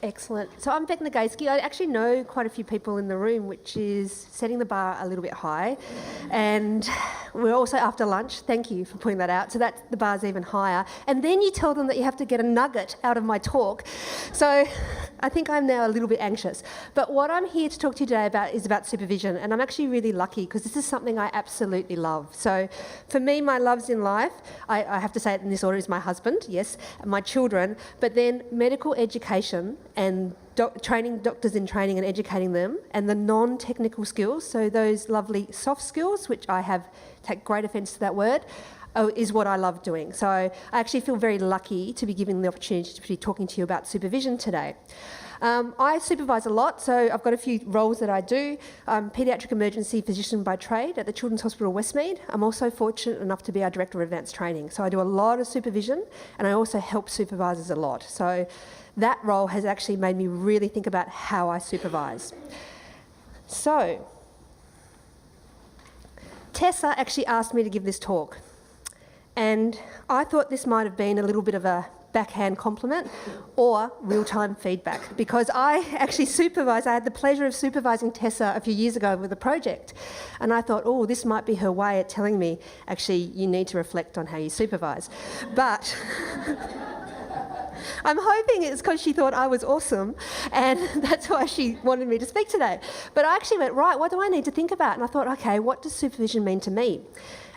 Excellent. So I'm Bec Nogajski. I actually know quite a few people in the room, which is setting the bar a little bit high. And we're also after lunch. Thank you for pointing that out. So that the bar's even higher. And then you tell them that you have to get a nugget out of my talk. So I think I'm now a little bit anxious. But what I'm here to talk to you today about is about supervision. And I'm actually really lucky because this is something I absolutely love. So for me, my loves in life, I have to say it in this order, is my husband, yes, and my children, but then medical education and training doctors in training and educating them, and the non-technical skills, so those lovely soft skills, which I take great offence to that word, is what I love doing. So I actually feel very lucky to be given the opportunity to be talking to you about supervision today. I supervise a lot, so I've got a few roles that I do. I'm Paediatric Emergency Physician by trade at the Children's Hospital Westmead. I'm also fortunate enough to be our Director of Advanced Training. So I do a lot of supervision, and I also help supervisors a lot. So that role has actually made me really think about how I supervise. So Tessa actually asked me to give this talk, and I thought this might have been a little bit of a backhand compliment or real-time feedback, because I actually I had the pleasure of supervising Tessa a few years ago with a project, and I thought, oh, this might be her way at telling me, actually, you need to reflect on how you supervise. But I'm hoping it's because she thought I was awesome, and that's why she wanted me to speak today. But I actually went, right, what do I need to think about? And I thought, okay, what does supervision mean to me?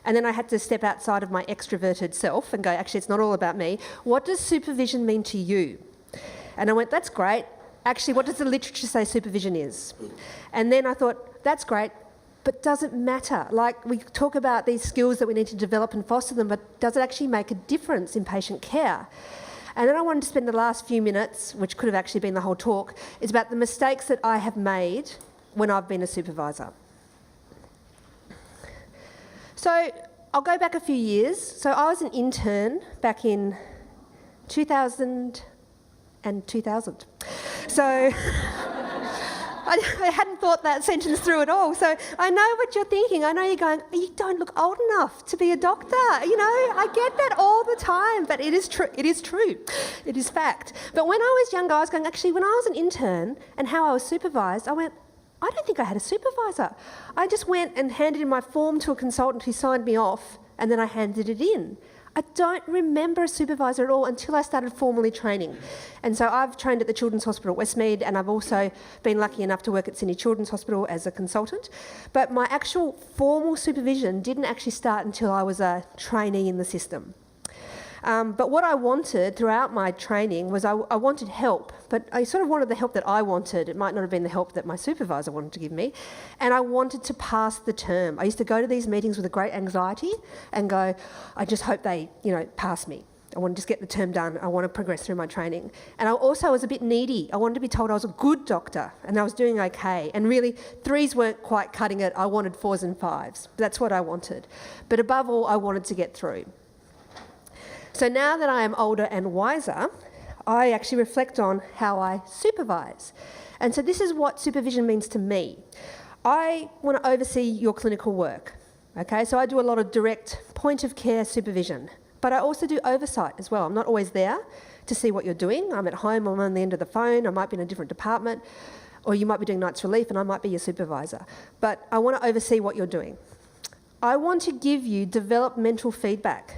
And then I had to step outside of my extroverted self and go, actually, it's not all about me. What does supervision mean to you? And I went, that's great. Actually, what does the literature say supervision is? And then I thought, that's great, but does it matter? Like, we talk about these skills that we need to develop and foster them, but does it actually make a difference in patient care? And then I wanted to spend the last few minutes, which could have actually been the whole talk, is about the mistakes that I have made when I've been a supervisor. So I'll go back a few years. So I was an intern back in 2000 and 2000. So I hadn't thought that sentence through at all. So I know what you're thinking. I know you're going, you don't look old enough to be a doctor. You know, I get that all the time, but it is true. It is true. It is fact. But when I was younger, I was going, actually, when I was an intern and how I was supervised, I went, I don't think I had a supervisor. I just went and handed in my form to a consultant who signed me off, and then I handed it in. I don't remember a supervisor at all until I started formally training. And so I've trained at the Children's Hospital Westmead, and I've also been lucky enough to work at Sydney Children's Hospital as a consultant. But my actual formal supervision didn't actually start until I was a trainee in the system. But what I wanted throughout my training was I wanted help, but I sort of wanted the help that I wanted. It might not have been the help that my supervisor wanted to give me. And I wanted to pass the term. I used to go to these meetings with a great anxiety and go, I just hope they, pass me. I want to just get the term done. I want to progress through my training. And I also was a bit needy. I wanted to be told I was a good doctor and I was doing okay. And really, 3s weren't quite cutting it. I wanted 4s and 5s. That's what I wanted. But above all, I wanted to get through. So now that I am older and wiser, I actually reflect on how I supervise. And so this is what supervision means to me. I want to oversee your clinical work. Okay, so I do a lot of direct point of care supervision, but I also do oversight as well. I'm not always there to see what you're doing. I'm at home, I'm on the end of the phone, I might be in a different department, or you might be doing nights relief and I might be your supervisor. But I want to oversee what you're doing. I want to give you developmental feedback.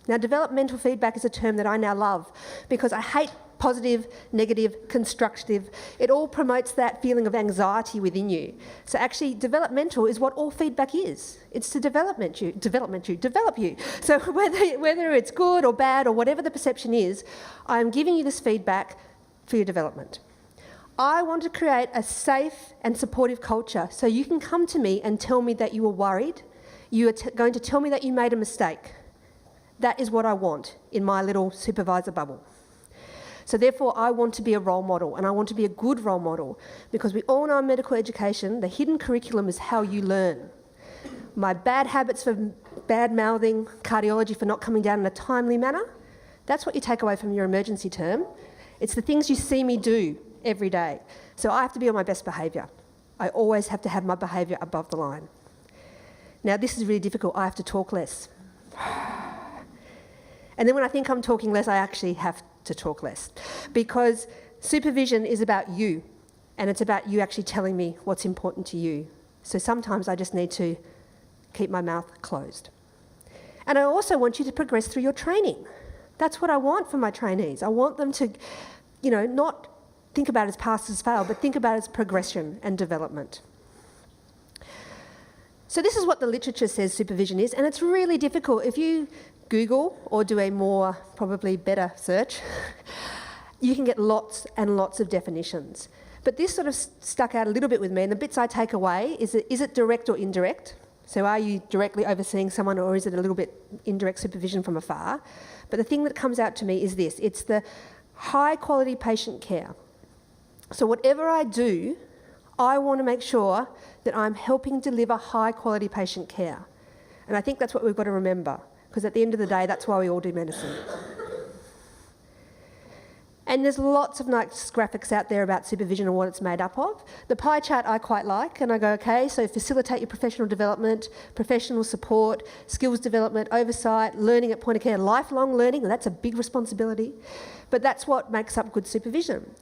Now, developmental feedback is a term that I now love because I hate positive, negative, constructive. It all promotes that feeling of anxiety within you. So actually, developmental is what all feedback is. It's to develop you. So whether it's good or bad or whatever the perception is, I'm giving you this feedback for your development. I want to create a safe and supportive culture so you can come to me and tell me that you were worried. You are going to tell me that you made a mistake. That is what I want in my little supervisor bubble. So therefore, I want to be a role model, and I want to be a good role model, because we all know in medical education, the hidden curriculum is how you learn. My bad habits for bad mouthing, cardiology for not coming down in a timely manner, that's what you take away from your emergency term. It's the things you see me do every day. So I have to be on my best behaviour. I always have to have my behaviour above the line. Now, this is really difficult. I have to talk less. And then when I think I'm talking less, I actually have to talk less. Because supervision is about you, and it's about you actually telling me what's important to you. So sometimes I just need to keep my mouth closed. And I also want you to progress through your training. That's what I want for my trainees. I want them to, not think about it as pass as fail, but think about it as progression and development. So this is what the literature says supervision is, and it's really difficult. If you Google or do a more, probably better search, you can get lots and lots of definitions. But this sort of stuck out a little bit with me, and the bits I take away is it direct or indirect? So are you directly overseeing someone, or is it a little bit indirect supervision from afar? But the thing that comes out to me is this: it's the high quality patient care. So whatever I do, I want to make sure that I'm helping deliver high quality patient care. And I think that's what we've got to remember, because at the end of the day, that's why we all do medicine. And there's lots of nice graphics out there about supervision and what it's made up of. The pie chart I quite like, and I go, okay, so facilitate your professional development, professional support, skills development, oversight, learning at point of care, lifelong learning, and that's a big responsibility. But that's what makes up good supervision.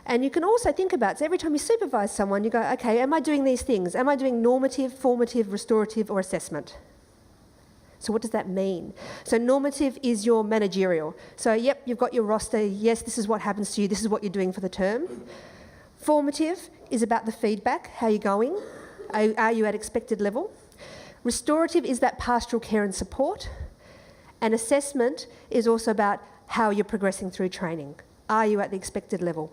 And you can also think about, so every time you supervise someone, you go, okay, am I doing these things? Am I doing normative, formative, restorative, or assessment? So what does that mean? So normative is your managerial. So yep, you've got your roster. Yes, this is what happens to you. This is what you're doing for the term. Formative is about the feedback. How are you going? Are you at expected level? Restorative is that pastoral care and support. And assessment is also about how you're progressing through training. Are you at the expected level?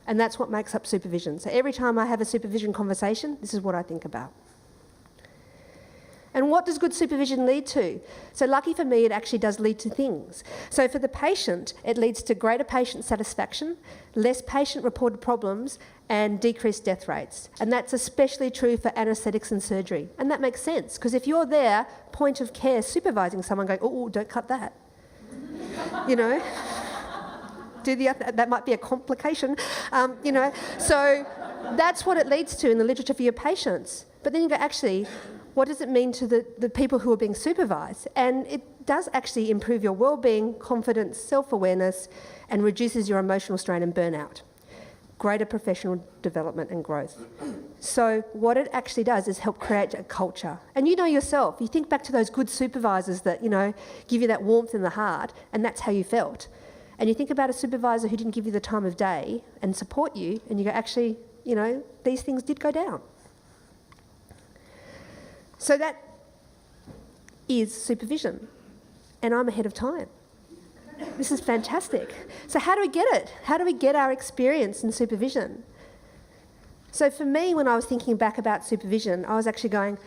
And that's what makes up supervision. So every time I have a supervision conversation, this is what I think about. And what does good supervision lead to? So lucky for me, it actually does lead to things. So for the patient, it leads to greater patient satisfaction, less patient-reported problems, and decreased death rates. And that's especially true for anaesthetics and surgery. And that makes sense, because if you're there, point of care, supervising someone going, oh, don't cut that. That might be a complication, So that's what it leads to in the literature for your patients. But then you go, actually, what does it mean to the people who are being supervised? And it does actually improve your well-being, confidence, self-awareness, and reduces your emotional strain and burnout. Greater professional development and growth. So what it actually does is help create a culture. And you know yourself, you think back to those good supervisors that, give you that warmth in the heart, and that's how you felt. And you think about a supervisor who didn't give you the time of day and support you, and you go, actually, these things did go down. So that is supervision, and I'm ahead of time. This is fantastic. So how do we get it? How do we get our experience in supervision? So for me, when I was thinking back about supervision, I was actually going,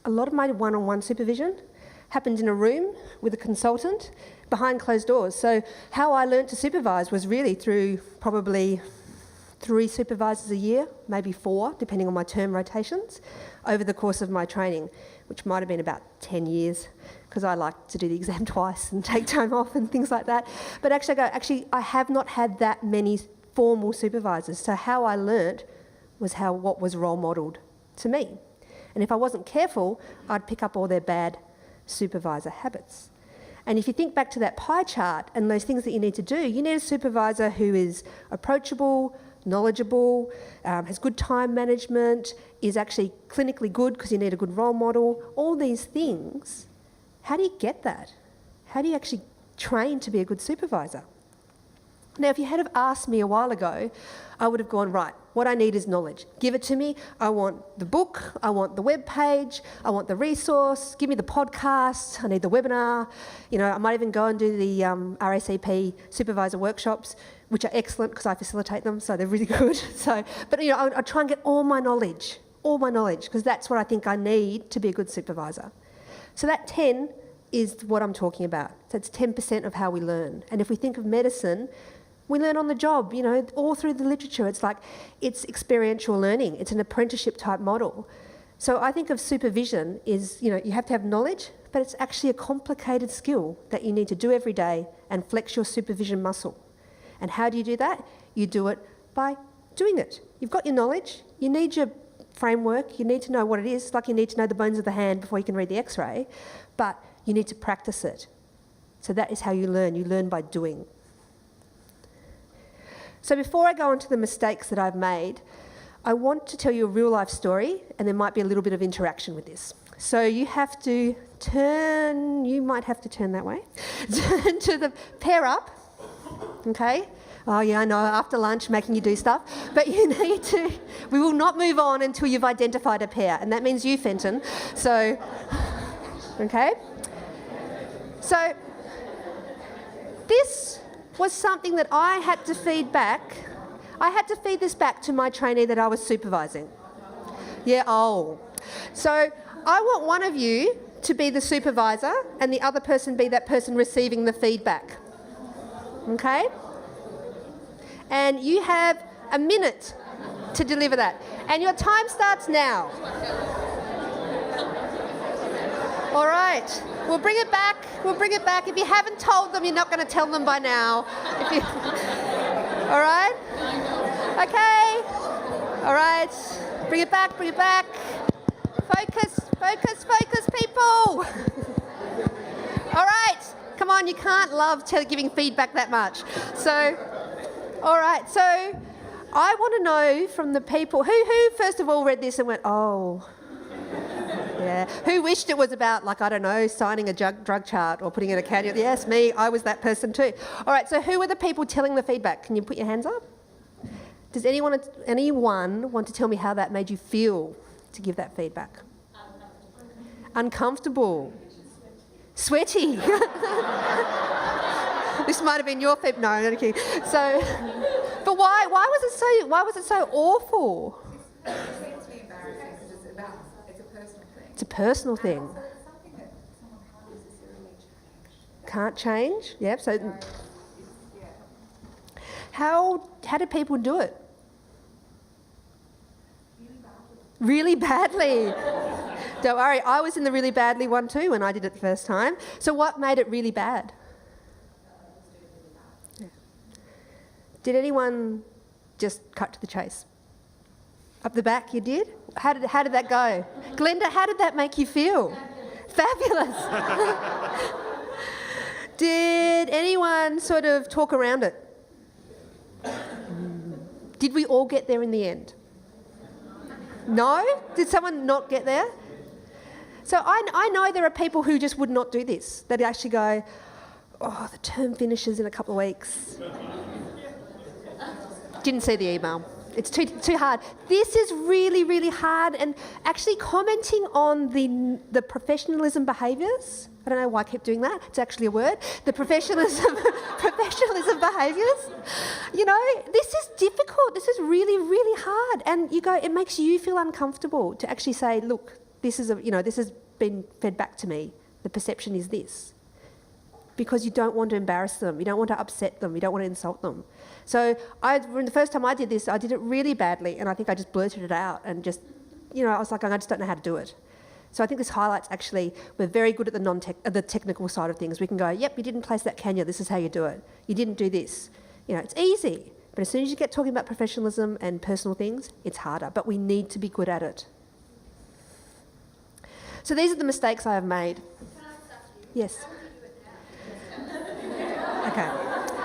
a lot of my one-on-one supervision happened in a room with a consultant behind closed doors. So how I learnt to supervise was really through probably 3 supervisors a year, maybe 4, depending on my term rotations, over the course of my training, which might have been about 10 years, because I like to do the exam twice and take time off and things like that. But actually I have not had that many formal supervisors. So how I learnt was what was role modelled to me. And if I wasn't careful, I'd pick up all their bad supervisor habits. And if you think back to that pie chart and those things that you need to do, you need a supervisor who is approachable, knowledgeable, has good time management, is actually clinically good because you need a good role model. All these things, how do you get that? How do you actually train to be a good supervisor? Now, if you had have asked me a while ago, I would have gone, right, what I need is knowledge. Give it to me. I want the book. I want the web page. I want the resource. Give me the podcast. I need the webinar. I might even go and do the RACP supervisor workshops, which are excellent because I facilitate them, so they're really good. But I try and get all my knowledge, because that's what I think I need to be a good supervisor. So that 10 is what I'm talking about. So it's 10% of how we learn. And if we think of medicine, we learn on the job, all through the literature. It's experiential learning. It's an apprenticeship type model. So I think of supervision is, you have to have knowledge, but it's actually a complicated skill that you need to do every day and flex your supervision muscle. And how do you do that? You do it by doing it. You've got your knowledge, you need your framework, you need to know what it is, like you need to know the bones of the hand before you can read the x-ray, but you need to practice it. So that is how you learn by doing. So before I go on to the mistakes that I've made, I want to tell you a real life story, and there might be a little bit of interaction with this. So you have to turn, you might have to turn that way, turn to the pair up, okay? Oh yeah, I know, after lunch making you do stuff, but you need to, we will not move on until you've identified a pair, and that means you, Fenton. So, okay? So, this was something that I had to feed back. I had to feed this back to my trainee that I was supervising. Yeah, oh. So, I want one of you to be the supervisor and the other person be that person receiving the feedback. Okay? And you have a minute to deliver that. And your time starts now. All right. We'll bring it back. We'll bring it back. If you haven't told them, you're not going to tell them by now. All right? Okay. All right. Bring it back. Bring it back. Focus. Focus. Focus, people. All right. Come on. You can't love giving feedback that much. So... all right, so I want to know from the people, who first of all read this and went, oh, yeah. Who wished it was about, like, I don't know, signing a drug chart or putting in a cannula? Yes, me, I was that person too. All right, so who were the people telling the feedback? Can you put your hands up? Does anyone want to tell me how that made you feel to give that feedback? Uncomfortable. Sweaty. This might have been your feedback. No, not kidding. So, but why was it so awful? It seems to be embarrassing because it's a personal thing. It's a personal thing. And also it's something that someone can't necessarily change. Can't change? Yep. So, Yeah. how did people do it? Really badly. Don't worry, I was in the really badly one too when I did it the first time. So what made it really bad? Did anyone just cut to the chase? Up the back, you did? How did that go? Glenda, how did that make you feel? Fabulous. Did anyone sort of talk around it? Did we all get there in the end? No? Did someone not get there? So I know there are people who just would not do this. They'd actually go, oh, the term finishes in a couple of weeks. Didn't see the email. It's too hard. This is really, really hard. And actually commenting on the professionalism behaviours, I don't know why I keep doing that. It's actually a word. The professionalism behaviours. You know, this is difficult. This is really, really hard. And you go, it makes you feel uncomfortable to actually say, look, this is this has been fed back to me. The perception is this. Because you don't want to embarrass them, you don't want to upset them, you don't want to insult them. So the first time I did this, I did it really badly, and I think I just blurted it out and just, I was like, I just don't know how to do it. So I think this highlights actually, we're very good at the technical side of things. We can go, yep, you didn't place that cannula, this is how you do it. You didn't do this. It's easy, but as soon as you get talking about professionalism and personal things, it's harder, but we need to be good at it. So these are the mistakes I have made. Can I stop you? Yes. How would you do it now? Okay.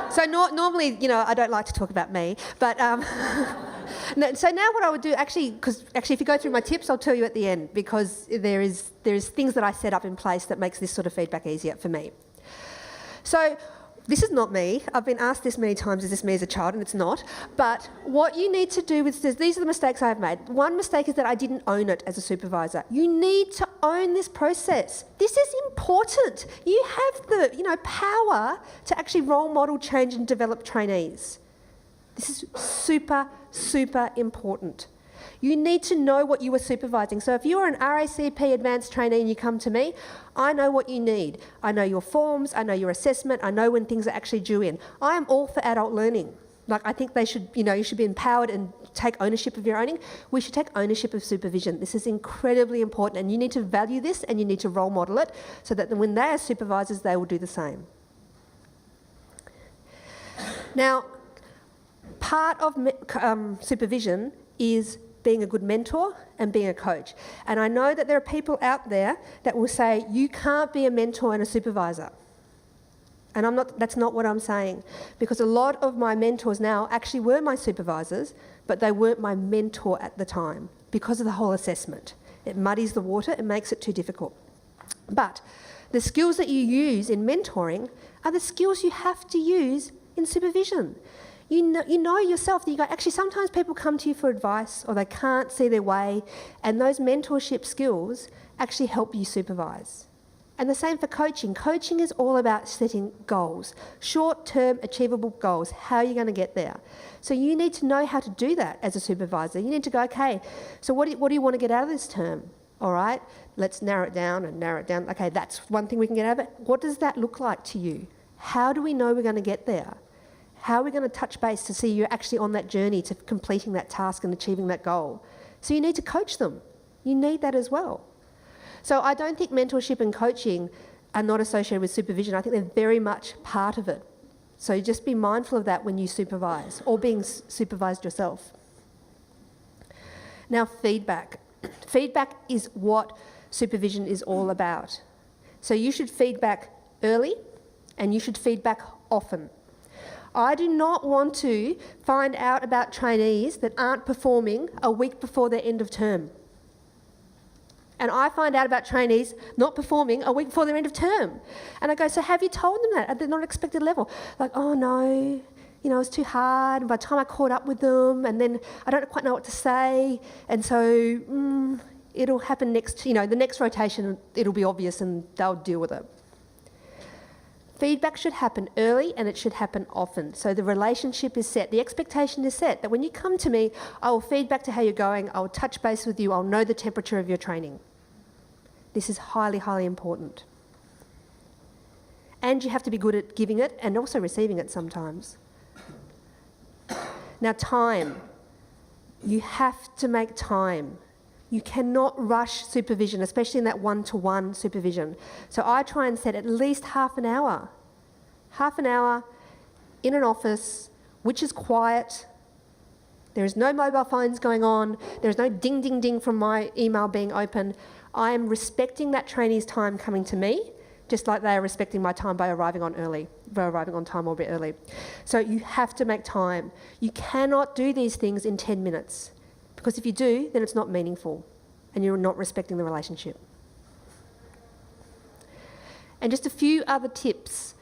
So normally, I don't like to talk about me, but so now what I would do, because if you go through my tips, I'll tell you at the end, because there is things that I set up in place that makes this sort of feedback easier for me. So this is not me. I've been asked this many times, is this me as a child? And it's not. But what you need to do with this, these are the mistakes I've made. One mistake is that I didn't own it as a supervisor. You need to own this process. This is important. You have the power to actually role model, change and develop trainees. This is super, super important. You need to know what you are supervising. So if you're an RACP advanced trainee and you come to me, I know what you need. I know your forms, I know your assessment, I know when things are actually due in. I am all for adult learning. Like, I think they should, you should be empowered and take ownership of your owning. We should take ownership of supervision. This is incredibly important, and you need to value this and you need to role model it so that when they are supervisors, they will do the same. Now, Part of supervision is being a good mentor and being a coach. And I know that there are people out there that will say, you can't be a mentor and a supervisor. And that's not what I'm saying. Because a lot of my mentors now actually were my supervisors, but they weren't my mentor at the time because of the whole assessment. It muddies the water, it makes it too difficult. But the skills that you use in mentoring are the skills you have to use in supervision. You know yourself that you go, actually sometimes people come to you for advice or they can't see their way, and those mentorship skills actually help you supervise. And the same for coaching. Coaching is all about setting goals, short-term achievable goals. How are you going to get there? So you need to know how to do that as a supervisor. You need to go, okay, so what do you want to get out of this term? All right, let's narrow it down and narrow it down. Okay, that's one thing we can get out of it. What does that look like to you? How do we know we're going to get there? How are we going to touch base to see you're actually on that journey to completing that task and achieving that goal? So you need to coach them. You need that as well. So I don't think mentorship and coaching are not associated with supervision. I think they're very much part of it. So just be mindful of that when you supervise or being supervised yourself. Now, feedback. Feedback is what supervision is all about. So you should feedback early and you should feedback often. I do not want to find out about trainees that aren't performing a week before their end of term. And I find out about trainees not performing a week before their end of term. And I go, so have you told them that at the not expected level? Like, oh no, you know, it's too hard. And by the time I caught up with them, and then I don't quite know what to say. And so it'll happen next, the next rotation, it'll be obvious and they'll deal with it. Feedback should happen early and it should happen often. So the relationship is set, the expectation is set that when you come to me, I will feedback to how you're going, I will touch base with you, I'll know the temperature of your training. This is highly, highly important. And you have to be good at giving it and also receiving it sometimes. Now, time. You have to make time. You cannot rush supervision, especially in that one-to-one supervision. So I try and set at least half an hour in an office, which is quiet. There is no mobile phones going on. There is no ding, ding, ding from my email being open. I am respecting that trainee's time coming to me, just like they are respecting my time by arriving on time or a bit early. So you have to make time. You cannot do these things in 10 minutes. Because if you do, then it's not meaningful and you're not respecting the relationship. And just a few other tips.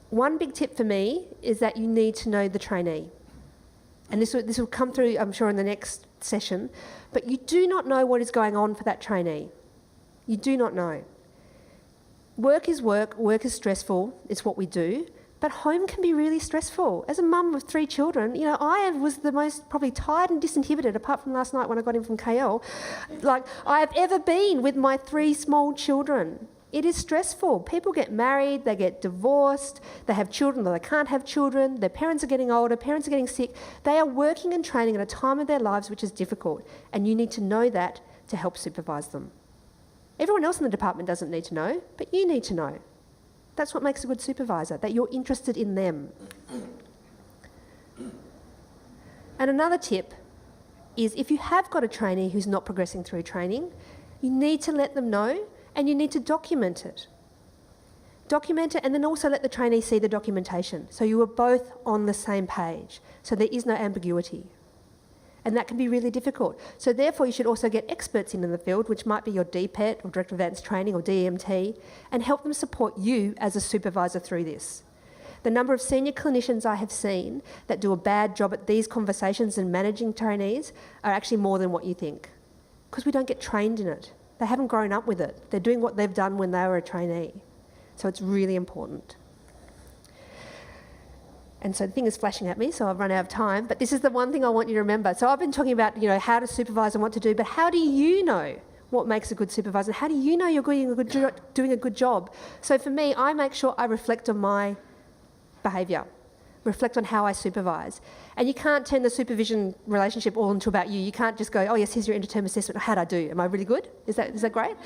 One big tip for me is that you need to know the trainee. And this will come through, I'm sure, in the next session. But you do not know what is going on for that trainee. You do not know. Work is work, work is stressful, it's what we do. But home can be really stressful. As a mum with 3 children, I was the most probably tired and disinhibited, apart from last night when I got in from KL, like I have ever been with my 3 small children. It is stressful. People get married, they get divorced, they have children that they can't have children, their parents are getting older, parents are getting sick. They are working and training at a time of their lives which is difficult, and you need to know that to help supervise them. Everyone else in the department doesn't need to know, but you need to know. That's what makes a good supervisor, that you're interested in them. And another tip is if you have got a trainee who's not progressing through training, you need to let them know and you need to document it. Document it and then also let the trainee see the documentation so you are both on the same page, so there is no ambiguity. And that can be really difficult. So therefore you should also get experts in the field, which might be your DPET or Director of Advanced Training or DMT, and help them support you as a supervisor through this. The number of senior clinicians I have seen that do a bad job at these conversations and managing trainees are actually more than what you think, because we don't get trained in it. They haven't grown up with it. They're doing what they've done when they were a trainee. So it's really important. And so the thing is flashing at me, so I've run out of time. But this is the one thing I want you to remember. So I've been talking about, how to supervise and what to do, but how do you know what makes a good supervisor? How do you know you're doing a good job? So for me, I make sure I reflect on my behaviour, reflect on how I supervise. And you can't turn the supervision relationship all into about you. You can't just go, oh yes, here's your end-of-term assessment. How'd I do? Am I really good? Is that great?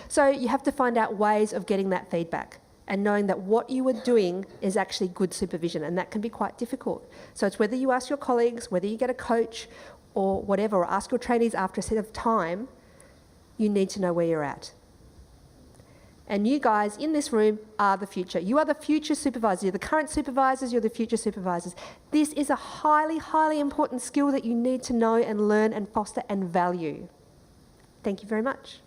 So you have to find out ways of getting that feedback. and knowing that what you are doing is actually good supervision, and that can be quite difficult. So it's whether you ask your colleagues, whether you get a coach or whatever, or ask your trainees after a set of time, you need to know where you're at. And you guys in this room are the future. You are the future supervisors. You're the current supervisors, you're the future supervisors. This is a highly, highly important skill that you need to know and learn and foster and value. Thank you very much.